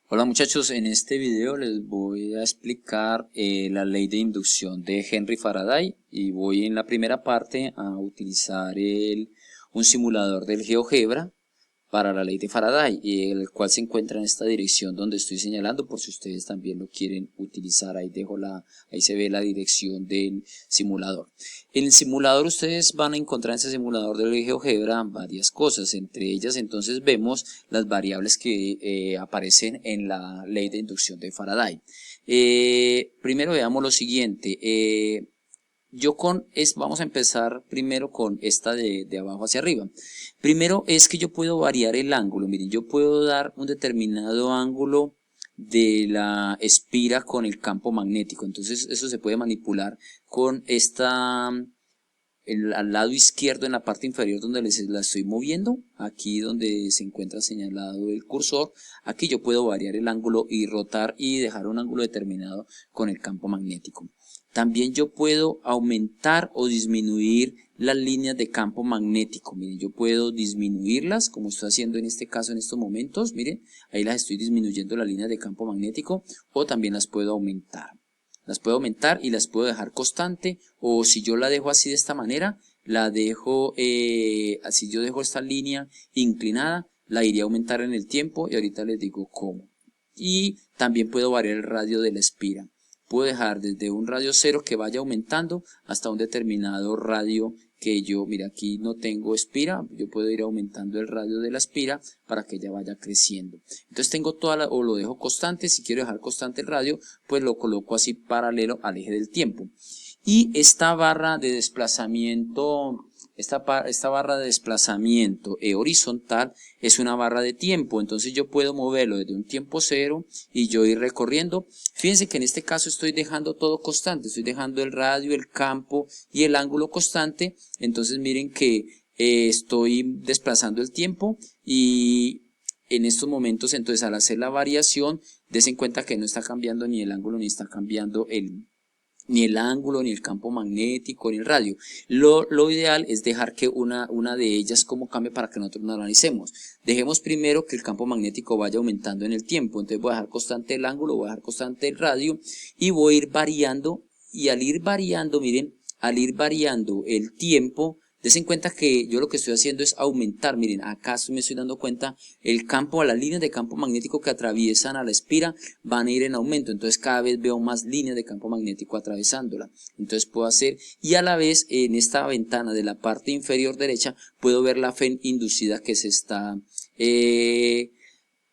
Hola muchachos, en este video les voy a explicar la ley de inducción de Henry Faraday y voy en la primera parte a utilizar un simulador del GeoGebra para la ley de Faraday, el cual se encuentra en esta dirección donde estoy señalando por si ustedes también lo quieren utilizar. Ahí se ve la dirección del simulador. En el simulador ustedes van a encontrar en ese simulador del GeoGebra varias cosas, entre ellas entonces vemos las variables que aparecen en la ley de inducción de Faraday. Primero veamos lo siguiente. Vamos a empezar primero con esta de abajo hacia arriba. Primero es que yo puedo variar el ángulo. Miren, yo puedo dar un determinado ángulo de la espira con el campo magnético. Entonces eso se puede manipular con al lado izquierdo en la parte inferior donde la estoy moviendo. Aquí donde se encuentra señalado el cursor. Aquí yo puedo variar el ángulo y rotar y dejar un ángulo determinado con el campo magnético. También yo puedo aumentar o disminuir las líneas de campo magnético. Miren, yo puedo disminuirlas, como estoy haciendo en este caso en estos momentos. Miren, ahí las estoy disminuyendo las líneas de campo magnético, o también las puedo aumentar. Las puedo aumentar y las puedo dejar constante, o si yo la dejo así de esta manera, la dejo, así yo dejo esta línea inclinada, la iría a aumentar en el tiempo y ahorita les digo cómo. Y también puedo variar el radio de la espira. Puedo dejar desde un radio 0 que vaya aumentando hasta un determinado radio que yo, mira, aquí no tengo espira, yo puedo ir aumentando el radio de la espira para que ella vaya creciendo. Entonces tengo o lo dejo constante. Si quiero dejar constante el radio, pues lo coloco así paralelo al eje del tiempo. Y esta barra de desplazamiento, esta barra de desplazamiento horizontal es una barra de tiempo. Entonces yo puedo moverlo desde un tiempo 0 y yo ir recorriendo. Fíjense que en este caso estoy dejando todo constante, estoy dejando el radio, el campo y el ángulo constante. Entonces miren que estoy desplazando el tiempo y en estos momentos, entonces al hacer la variación, dense en cuenta que no está cambiando ni el ángulo ni está cambiando ni el ángulo, ni el campo magnético, ni el radio. Lo ideal es dejar que una de ellas como cambie para que nosotros lo analicemos. Dejemos primero que el campo magnético vaya aumentando en el tiempo. Entonces voy a dejar constante el ángulo, voy a dejar constante el radio y voy a ir variando. Y al ir variando, miren, al ir variando el tiempo, dense en cuenta que yo lo que estoy haciendo es aumentar. Miren, acá me estoy dando cuenta, el campo, las líneas de campo magnético que atraviesan a la espira van a ir en aumento. Entonces cada vez veo más líneas de campo magnético atravesándola. Entonces puedo hacer, y a la vez en esta ventana de la parte inferior derecha, puedo ver la FEN inducida que se está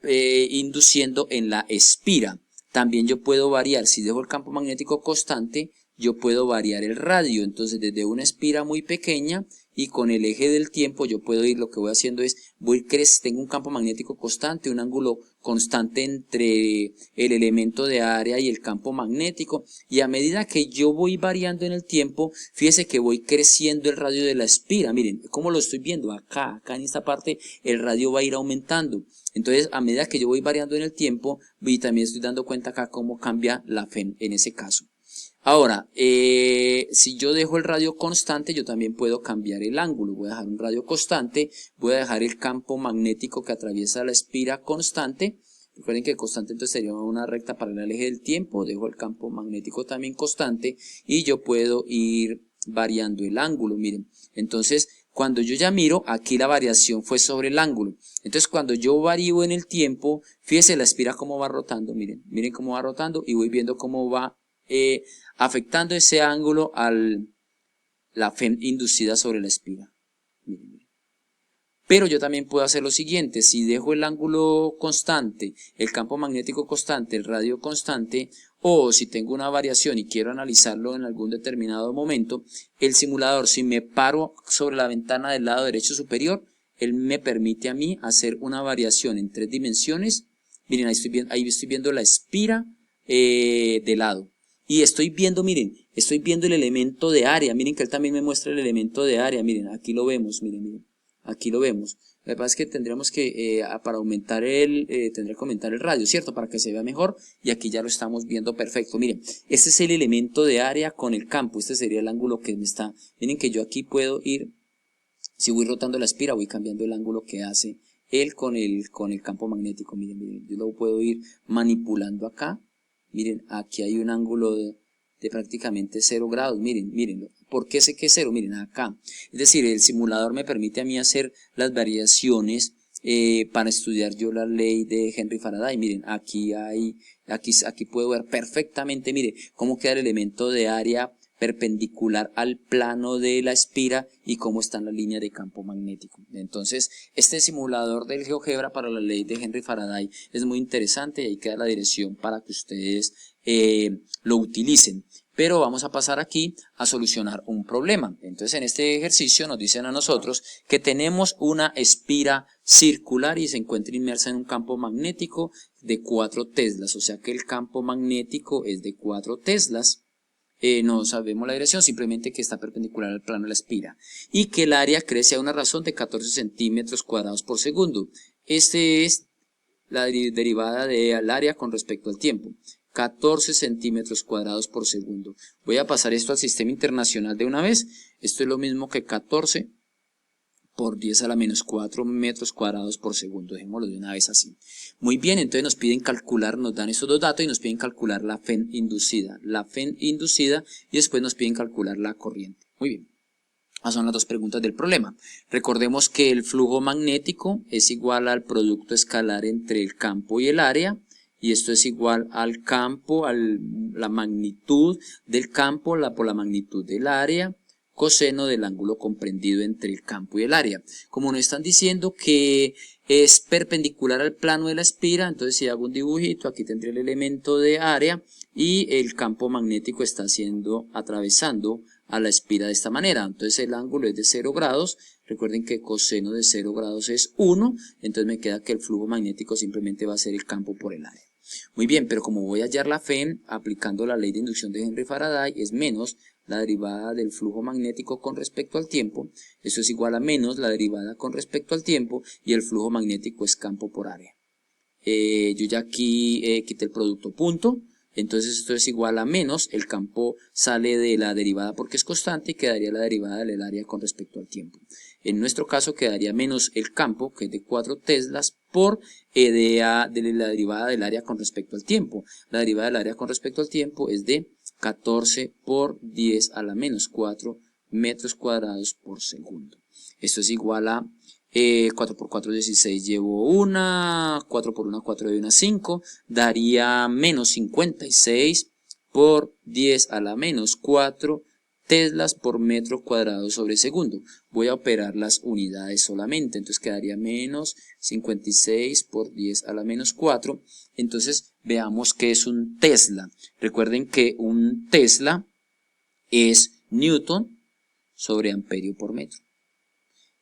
induciendo en la espira. También yo puedo variar, si dejo el campo magnético constante, yo puedo variar el radio. Entonces desde una espira muy pequeña y con el eje del tiempo yo puedo ir, lo que voy haciendo es, tengo un campo magnético constante, un ángulo constante entre el elemento de área y el campo magnético, y a medida que yo voy variando en el tiempo, fíjese que voy creciendo el radio de la espira. Miren cómo lo estoy viendo acá en esta parte, el radio va a ir aumentando. Entonces a medida que yo voy variando en el tiempo, y también estoy dando cuenta acá cómo cambia la FEN en ese caso. Ahora, si yo dejo el radio constante, yo también puedo cambiar el ángulo. Voy a dejar un radio constante, voy a dejar el campo magnético que atraviesa la espira constante. Recuerden que constante entonces sería una recta paralela al eje del tiempo. Dejo el campo magnético también constante y yo puedo ir variando el ángulo. Miren, entonces cuando yo ya miro, aquí la variación fue sobre el ángulo. Entonces cuando yo varío en el tiempo, fíjense la espira cómo va rotando. Miren cómo va rotando y voy viendo cómo va afectando ese ángulo a la FEN inducida sobre la espira. Miren. Pero yo también puedo hacer lo siguiente: si dejo el ángulo constante, el campo magnético constante, el radio constante, o si tengo una variación y quiero analizarlo en algún determinado momento, el simulador, si me paro sobre la ventana del lado derecho superior, él me permite a mí hacer una variación en 3 dimensiones. Miren, ahí estoy viendo la espira de lado. Y estoy viendo, miren, estoy viendo el elemento de área. Miren que él también me muestra el elemento de área. Miren, aquí lo vemos, miren. Aquí lo vemos. Lo que pasa es que tendríamos que, para aumentar tendría que aumentar el radio, ¿cierto? Para que se vea mejor. Y aquí ya lo estamos viendo perfecto. Miren, este es el elemento de área con el campo. Este sería el ángulo que me está. Miren que yo aquí puedo ir, si voy rotando la espira, voy cambiando el ángulo que hace él con el campo magnético. Miren, yo lo puedo ir manipulando acá. Miren, aquí hay un ángulo de prácticamente 0 grados. Miren. ¿Por qué sé que es 0? Miren, acá. Es decir, el simulador me permite a mí hacer las variaciones para estudiar yo la ley de Henry Faraday. Miren, aquí puedo ver perfectamente, mire, cómo queda el elemento de área perpendicular al plano de la espira y cómo está en la línea de campo magnético. Entonces, este simulador del GeoGebra para la ley de Henry Faraday es muy interesante y ahí queda la dirección para que ustedes lo utilicen. Pero vamos a pasar aquí a solucionar un problema. Entonces, en este ejercicio nos dicen a nosotros que tenemos una espira circular y se encuentra inmersa en un campo magnético de 4 teslas, o sea que el campo magnético es de 4 teslas. No sabemos la dirección, simplemente que está perpendicular al plano de la espira y que el área crece a una razón de 14 centímetros cuadrados por segundo. Este es la derivada del área con respecto al tiempo. 14 centímetros cuadrados por segundo. Voy a pasar esto al sistema internacional de una vez. Esto es lo mismo que 14 por 10 a la menos 4 metros cuadrados por segundo. Dejémoslo de una vez así. Muy bien, entonces nos piden calcular, nos dan estos dos datos y nos piden calcular la FEN inducida. Y después nos piden calcular la corriente. Muy bien. Esas son las dos preguntas del problema. Recordemos que el flujo magnético es igual al producto escalar entre el campo y el área. Y esto es igual al campo, la magnitud del campo por la magnitud del área, coseno del ángulo comprendido entre el campo y el área. Como nos están diciendo que es perpendicular al plano de la espira, entonces si hago un dibujito, aquí tendré el elemento de área y el campo magnético está atravesando a la espira de esta manera. Entonces el ángulo es de 0 grados. Recuerden que coseno de 0 grados es 1, entonces me queda que el flujo magnético simplemente va a ser el campo por el área. Muy bien, pero como voy a hallar la FEN aplicando la ley de inducción de Henry Faraday, es menos la derivada del flujo magnético con respecto al tiempo. Eso es igual a menos la derivada con respecto al tiempo y el flujo magnético es campo por área. Yo ya aquí quité el producto punto. Entonces esto es igual a menos, el campo sale de la derivada porque es constante y quedaría la derivada del área con respecto al tiempo. En nuestro caso quedaría menos el campo, que es de 4 teslas, por de la derivada del área con respecto al tiempo. La derivada del área con respecto al tiempo es de 14 por 10 a la menos 4 metros cuadrados por segundo. Esto es igual a 4 por 4, 16, llevo una, 4 por 1, 4 y 1, 5, daría menos 56 por 10 a la menos 4 teslas por metro cuadrado sobre segundo. Voy a operar las unidades solamente, entonces quedaría menos 56 por 10 a la menos 4. Entonces veamos qué es un tesla. Recuerden que un tesla es newton sobre amperio por metro.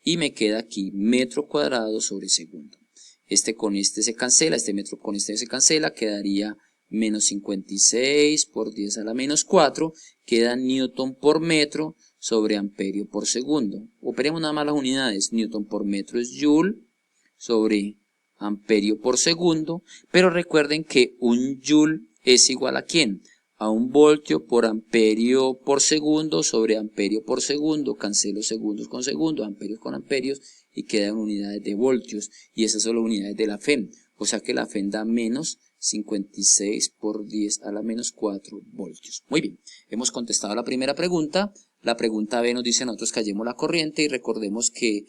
Y me queda aquí metro cuadrado sobre segundo. Este con este se cancela, este metro con este se cancela, quedaría menos 56 por 10 a la menos 4, queda newton por metro sobre amperio por segundo. Operemos nada más las unidades, newton por metro es joule sobre amperio por segundo, pero recuerden que un joule es igual a ¿quién? A un voltio por amperio por segundo sobre amperio por segundo, cancelo segundos con segundos, amperios con amperios y quedan unidades de voltios y esas son las unidades de la FEM, o sea que la FEM da menos 56 por 10 a la menos 4 voltios. Muy bien, hemos contestado la primera pregunta. La pregunta B nos dice nosotros que hallemos la corriente y recordemos que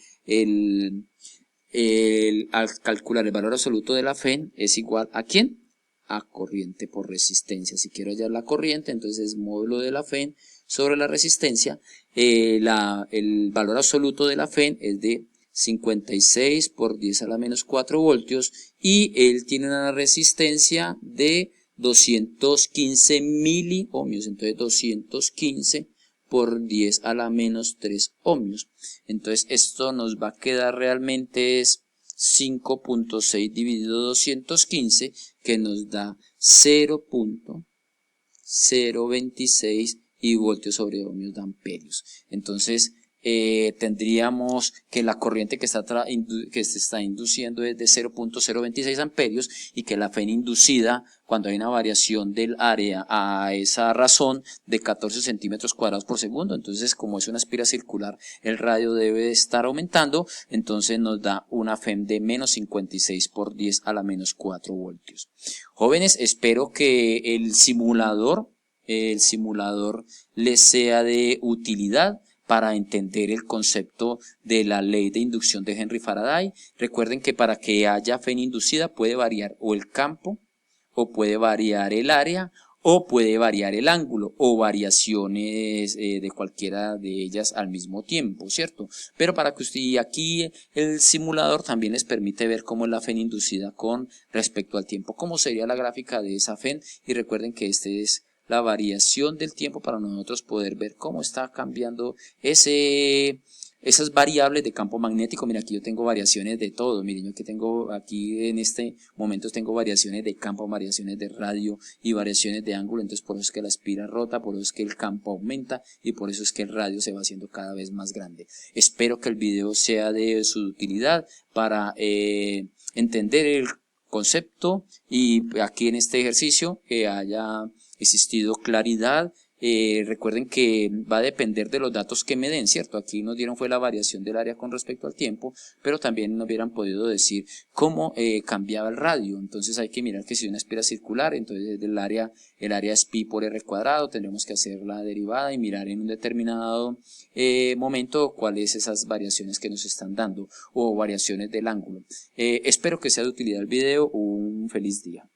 al calcular el valor absoluto de la FEM es igual a ¿quién? A corriente por resistencia. Si quiero hallar la corriente, entonces es módulo de la FEM sobre la resistencia. El valor absoluto de la FEM es de 56 por 10 a la menos 4 voltios y él tiene una resistencia de 215 miliohmios, entonces 215 por 10 a la menos 3 ohmios. Entonces esto nos va a quedar realmente es 5.6 dividido 215, que nos da 0.026 y voltios sobre ohmios de amperios. Entonces tendríamos que la corriente que se está induciendo es de 0.026 amperios y que la FEN inducida, cuando hay una variación del área a esa razón, de 14 centímetros cuadrados por segundo. Entonces, como es una espiral circular, el radio debe estar aumentando, entonces nos da una FEM de menos 56 por 10 a la menos 4 voltios. Jóvenes, espero que el simulador les sea de utilidad para entender el concepto de la ley de inducción de Henry Faraday. Recuerden que para que haya FEN inducida puede variar o el campo, o puede variar el área, o puede variar el ángulo, o variaciones de cualquiera de ellas al mismo tiempo, ¿cierto? Pero para que usted, y aquí el simulador también les permite ver cómo es la FEN inducida con respecto al tiempo, cómo sería la gráfica de esa FEN, y recuerden que este es la variación del tiempo para nosotros poder ver cómo está cambiando esas variables de campo magnético. Mira, aquí yo tengo variaciones de todo. Miren, yo que tengo aquí en este momento tengo variaciones de campo, variaciones de radio y variaciones de ángulo. Entonces por eso es que la espiral rota, por eso es que el campo aumenta y por eso es que el radio se va haciendo cada vez más grande. Espero que el video sea de su utilidad para entender el concepto, y aquí en este ejercicio que haya existido claridad. Recuerden que va a depender de los datos que me den, ¿cierto? Aquí nos dieron fue la variación del área con respecto al tiempo, pero también nos hubieran podido decir cómo cambiaba el radio. Entonces hay que mirar que si es una espiral circular, entonces el área es pi por r cuadrado, tendremos que hacer la derivada y mirar en un determinado momento cuáles esas variaciones que nos están dando, o variaciones del ángulo. Espero que sea de utilidad el video. Un feliz día.